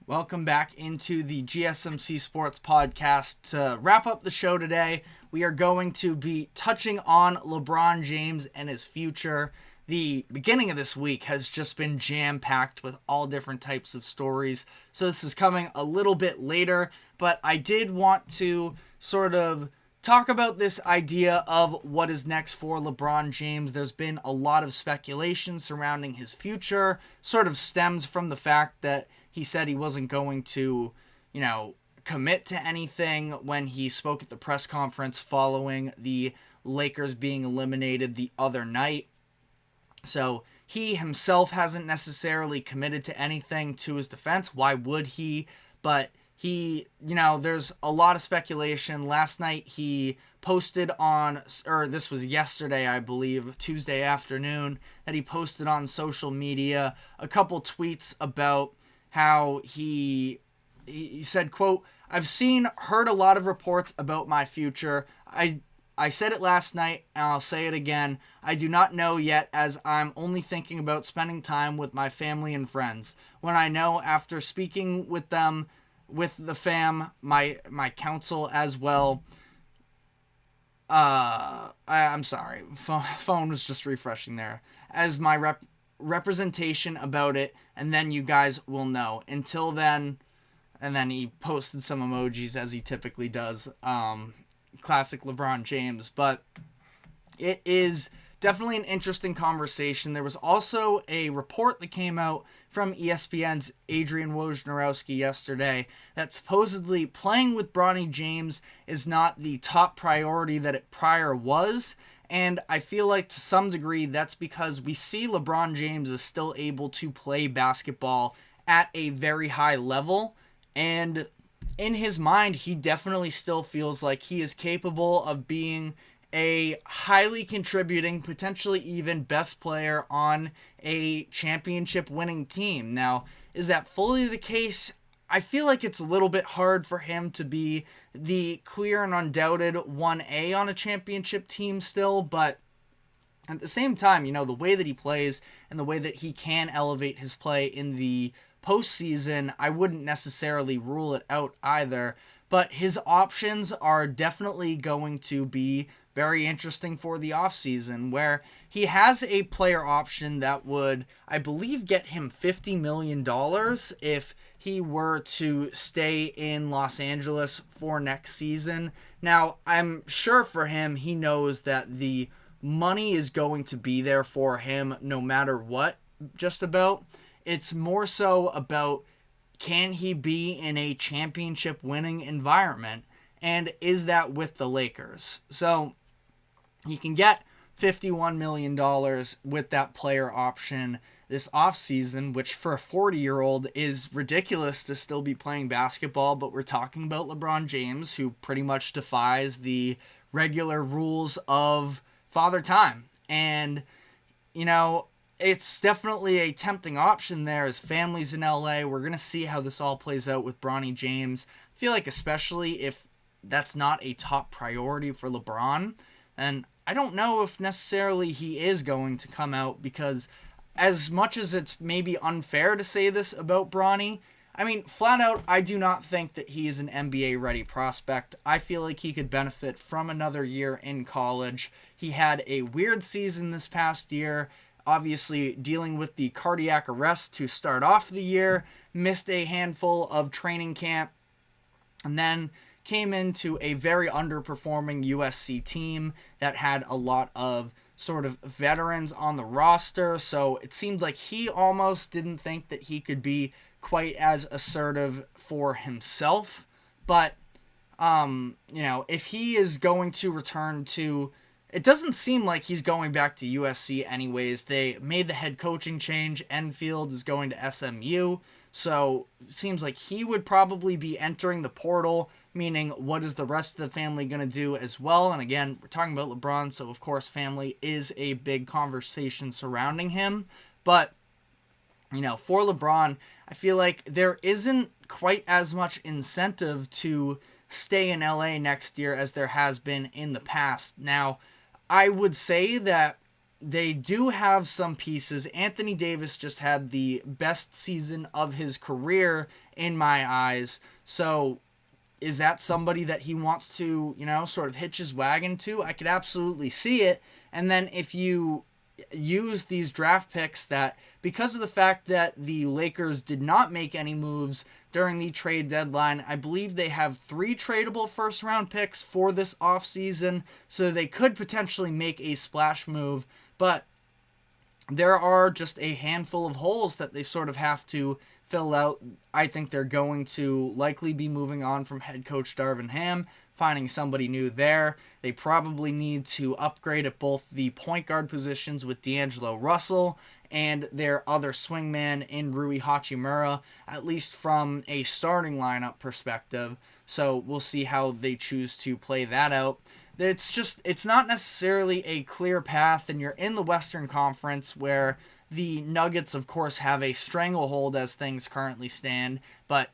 Welcome back into the GSMC Sports Podcast. To wrap up the show today, we are going to be touching on LeBron James and his future. The beginning of this week has just been jam-packed with all different types of stories, so this is coming a little bit later, but I did want to sort of talk about this idea of what is next for LeBron James. There's been a lot of speculation surrounding his future, sort of stems from the fact that he said he wasn't going to, commit to anything when he spoke at the press conference following the Lakers being eliminated the other night. So he himself hasn't necessarily committed to anything to his defense. Why would he? But he, there's a lot of speculation. Last night he posted this was yesterday, I believe, Tuesday afternoon, that he posted on social media a couple tweets about how he said, quote, "I've heard a lot of reports about my future. I said it last night, and I'll say it again. I do not know yet, as I'm only thinking about spending time with my family and friends. When I know, after speaking with them, with the fam, my counsel as well." I'm sorry. Phone was just refreshing there. "As my representation about it, and then you guys will know. Until then," and then he posted some emojis as he typically does. Classic LeBron James. But it is definitely an interesting conversation. There was also a report that came out from ESPN's Adrian Wojnarowski yesterday that supposedly playing with Bronny James is not the top priority that it prior was. And I feel like to some degree that's because we see LeBron James is still able to play basketball at a very high level. And in his mind, he definitely still feels like he is capable of being a highly contributing, potentially even best player on a championship winning team. Now, is that fully the case? I feel like it's a little bit hard for him to be the clear and undoubted 1A on a championship team still, but at the same time, the way that he plays and the way that he can elevate his play in the postseason, I wouldn't necessarily rule it out either. But his options are definitely going to be very interesting for the offseason, where he has a player option that would, I believe, get him $50 million if he were to stay in Los Angeles for next season. Now, I'm sure for him, he knows that the money is going to be there for him no matter what, just about. It's more so about, can he be in a championship winning environment, and is that with the Lakers? So he can get $51 million with that player option this offseason, which for a 40-year-old is ridiculous to still be playing basketball, but we're talking about LeBron James, who pretty much defies the regular rules of Father Time. And, it's definitely a tempting option there. His family's in LA. We're going to see how this all plays out with Bronny James. I feel like especially if that's not a top priority for LeBron, and I don't know if necessarily he is going to come out, because as much as it's maybe unfair to say this about Bronny, flat out, I do not think that he is an NBA-ready prospect. I feel like he could benefit from another year in college. He had a weird season this past year, obviously dealing with the cardiac arrest to start off the year, missed a handful of training camp, and then came into a very underperforming USC team that had a lot of sort of veterans on the roster, so it seemed like he almost didn't think that he could be quite as assertive for himself. But, if he is going to return to, it doesn't seem like he's going back to USC anyways. They made the head coaching change. Enfield is going to SMU. So it seems like he would probably be entering the portal, meaning what is the rest of the family going to do as well? And again, we're talking about LeBron, so of course family is a big conversation surrounding him. But, for LeBron, I feel like there isn't quite as much incentive to stay in LA next year as there has been in the past. Now, I would say that they do have some pieces. Anthony Davis just had the best season of his career in my eyes. So is that somebody that he wants to, sort of hitch his wagon to? I could absolutely see it. And then if you use these draft picks that, because of the fact that the Lakers did not make any moves during the trade deadline, I believe they have 3 tradable first round picks for this offseason, so they could potentially make a splash move, but there are just a handful of holes that they sort of have to fill out. I think they're going to likely be moving on from head coach Darvin Ham, finding somebody new there. They probably need to upgrade at both the point guard positions with D'Angelo Russell and their other swingman in Rui Hachimura, at least from a starting lineup perspective. So we'll see how they choose to play that out. It's not necessarily a clear path, and you're in the Western Conference where the Nuggets, of course, have a stranglehold as things currently stand, but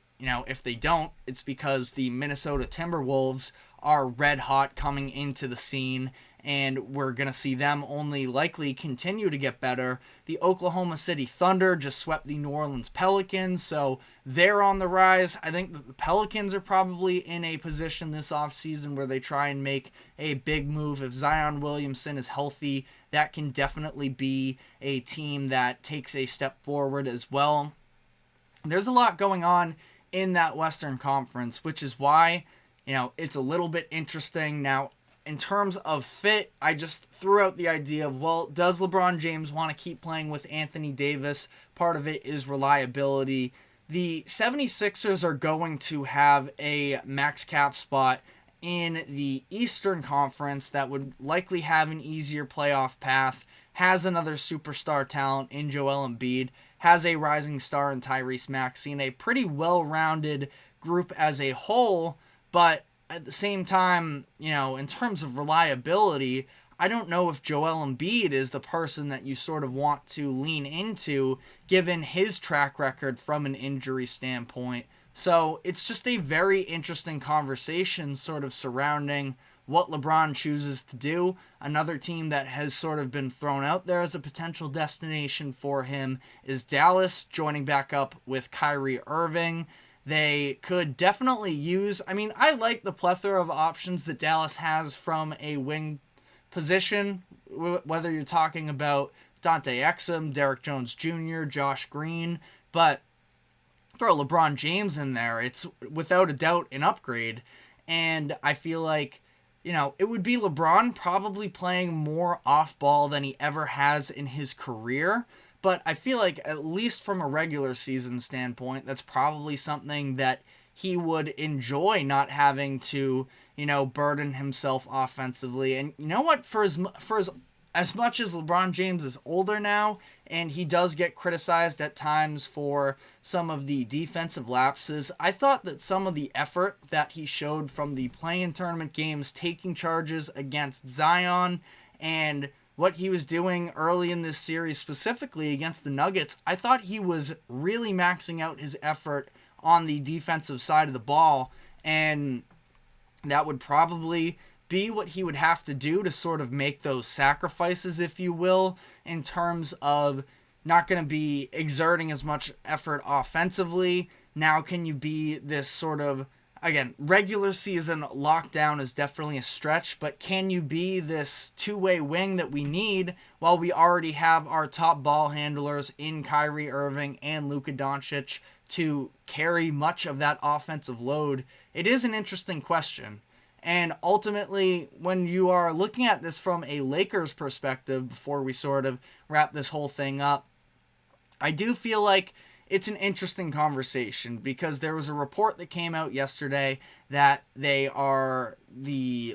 if they don't, it's because the Minnesota Timberwolves are red hot coming into the scene, and we're going to see them only likely continue to get better. The Oklahoma City Thunder just swept the New Orleans Pelicans, so they're on the rise. I think that the Pelicans are probably in a position this offseason where they try and make a big move. If Zion Williamson is healthy, that can definitely be a team that takes a step forward as well. There's a lot going on in that Western Conference, which is why, it's a little bit interesting. Now, in terms of fit, I just threw out the idea of, well, does LeBron James want to keep playing with Anthony Davis? Part of it is reliability. The 76ers are going to have a max cap spot in the Eastern Conference that would likely have an easier playoff path, has another superstar talent in Joel Embiid, has a rising star in Tyrese Maxey, and a pretty well-rounded group as a whole, but at the same time, in terms of reliability, I don't know if Joel Embiid is the person that you sort of want to lean into, given his track record from an injury standpoint. So it's just a very interesting conversation sort of surrounding what LeBron chooses to do. Another team that has sort of been thrown out there as a potential destination for him is Dallas, joining back up with Kyrie Irving. They could definitely use, I like the plethora of options that Dallas has from a wing position, whether you're talking about Dante Exum, Derek Jones Jr., Josh Green, but throw LeBron James in there, it's without a doubt an upgrade. And I feel like, it would be LeBron probably playing more off ball than he ever has in his career. But I feel like, at least from a regular season standpoint, that's probably something that he would enjoy, not having to, burden himself offensively. And you know what? For as much as LeBron James is older now, and he does get criticized at times for some of the defensive lapses, I thought that some of the effort that he showed from the play-in tournament games, taking charges against Zion, and what he was doing early in this series, specifically against the Nuggets, I thought he was really maxing out his effort on the defensive side of the ball, and that would probably be what he would have to do to sort of make those sacrifices, if you will, in terms of not going to be exerting as much effort offensively. Now, can you be this sort of, again, regular season lockdown is definitely a stretch, but can you be this two-way wing that we need while we already have our top ball handlers in Kyrie Irving and Luka Doncic to carry much of that offensive load? It is an interesting question. And ultimately, when you are looking at this from a Lakers perspective, before we sort of wrap this whole thing up, I do feel like it's an interesting conversation, because there was a report that came out yesterday that the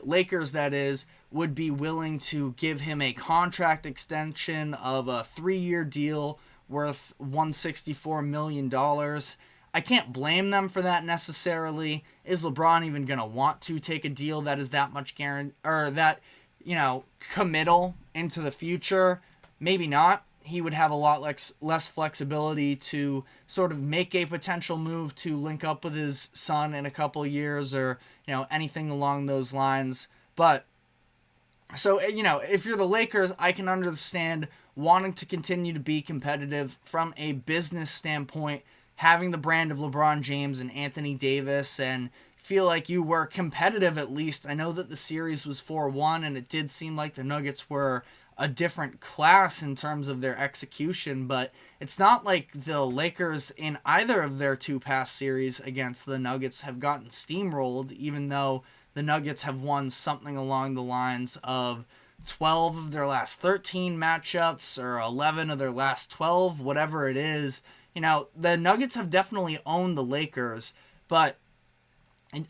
Lakers, that is, would be willing to give him a contract extension of a 3-year deal worth $164 million. I can't blame them for that necessarily. Is LeBron even going to want to take a deal that is that much committal into the future? Maybe not. He would have a lot less flexibility to sort of make a potential move to link up with his son in a couple years, or, anything along those lines. But, so, if you're the Lakers, I can understand wanting to continue to be competitive from a business standpoint, having the brand of LeBron James and Anthony Davis and feel like you were competitive at least. I know that the series was 4-1 and it did seem like the Nuggets were a different class in terms of their execution, but it's not like the Lakers in either of their two past series against the Nuggets have gotten steamrolled, even though the Nuggets have won something along the lines of 12 of their last 13 matchups or 11 of their last 12, whatever it is. You know, the Nuggets have definitely owned the Lakers, but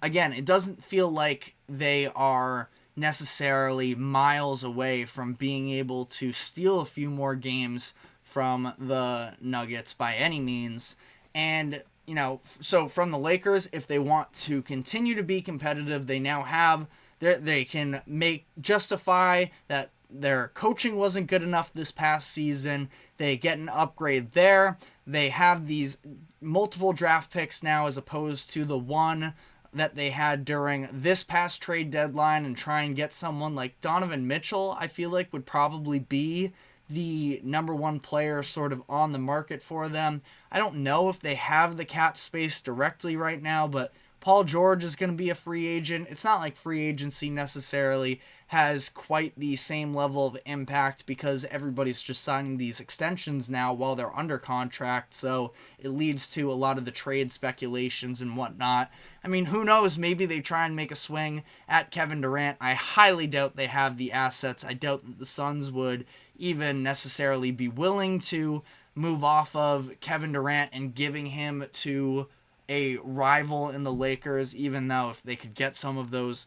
again, it doesn't feel like they are necessarily miles away from being able to steal a few more games from the Nuggets by any means. And, you know, so from the Lakers, if they want to continue to be competitive, they now have, they can justify that their coaching wasn't good enough this past season. They get an upgrade there. They have these multiple draft picks now as opposed to the one that they had during this past trade deadline, and try and get someone like Donovan Mitchell, I feel like would probably be the number one player sort of on the market for them. I don't know if they have the cap space directly right now, but Paul George is going to be a free agent. It's not like free agency necessarily has quite the same level of impact because everybody's just signing these extensions now while they're under contract, so it leads to a lot of the trade speculations and whatnot. I mean, who knows? Maybe they try and make a swing at Kevin Durant. I highly doubt they have the assets. I doubt that the Suns would even necessarily be willing to move off of Kevin Durant and giving him to a rival in the Lakers, even though if they could get some of those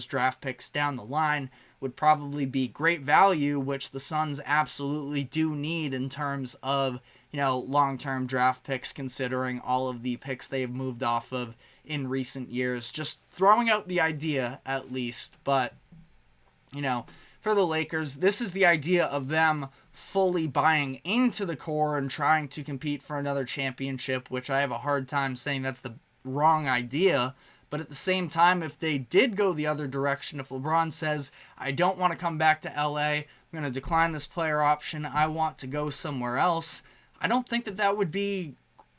draft picks down the line, would probably be great value, which the Suns absolutely do need in terms of, you know, long-term draft picks, considering all of the picks they've moved off of in recent years. Just throwing out the idea at least, but, you know, for the Lakers, this is the idea of them fully buying into the core and trying to compete for another championship, which I have a hard time saying that's the wrong idea. But at the same time, if they did go the other direction, if LeBron says, I don't want to come back to LA, I'm going to decline this player option, I want to go somewhere else, I don't think that that would be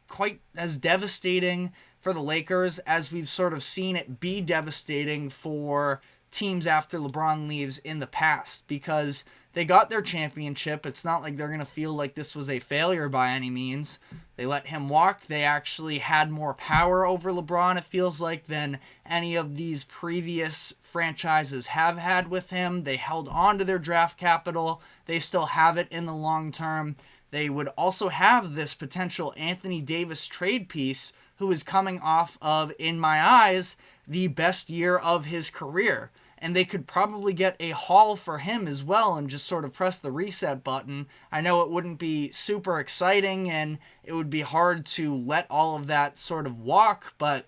quite as devastating for the Lakers as we've sort of seen it be devastating for teams after LeBron leaves in the past, because they got their championship. It's not like they're going to feel like this was a failure by any means. They let him walk. They actually had more power over LeBron, it feels like, than any of these previous franchises have had with him. They held on to their draft capital. They still have it in the long term. They would also have this potential Anthony Davis trade piece, who is coming off of, in my eyes, the best year of his career. And they could probably get a haul for him as well and just sort of press the reset button. I know it wouldn't be super exciting and it would be hard to let all of that sort of walk, but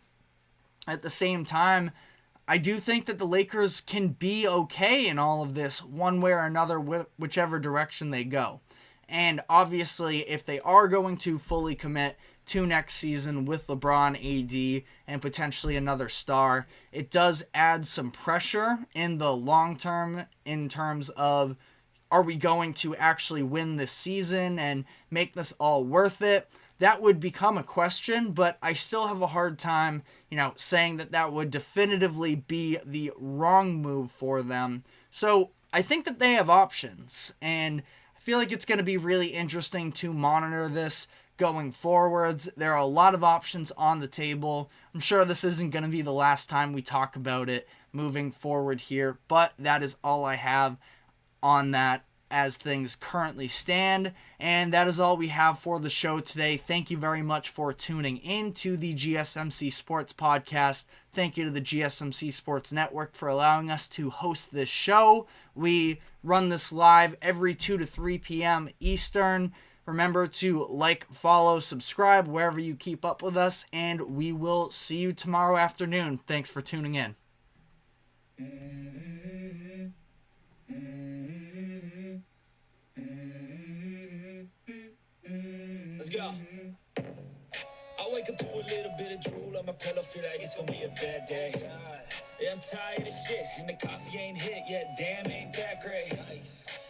at the same time, I do think that the Lakers can be okay in all of this one way or another, whichever direction they go. And obviously, if they are going to fully commit to next season with LeBron, AD, and potentially another star, it does add some pressure in the long term in terms of, are we going to actually win this season and make this all worth it? That would become a question, but I still have a hard time, saying that that would definitively be the wrong move for them. So I think that they have options, and I feel like it's going to be really interesting to monitor this going forwards. There are a lot of options on the table. I'm sure this isn't going to be the last time we talk about it moving forward here, but that is all I have on that as things currently stand. And that is all we have for the show today. Thank you very much for tuning in to the GSMC Sports Podcast. Thank you to the GSMC Sports Network for allowing us to host this show. We run this live every 2 to 3 p.m. Eastern. Remember to like, follow, subscribe wherever you keep up with us, and we will see you tomorrow afternoon. Thanks for tuning in. Let's go. I wake up to a little bit of drool on my pillow, feel like it's gonna be a bad day. Yeah, I'm tired of shit, and the coffee ain't hit yet. Damn, ain't that great. Nice.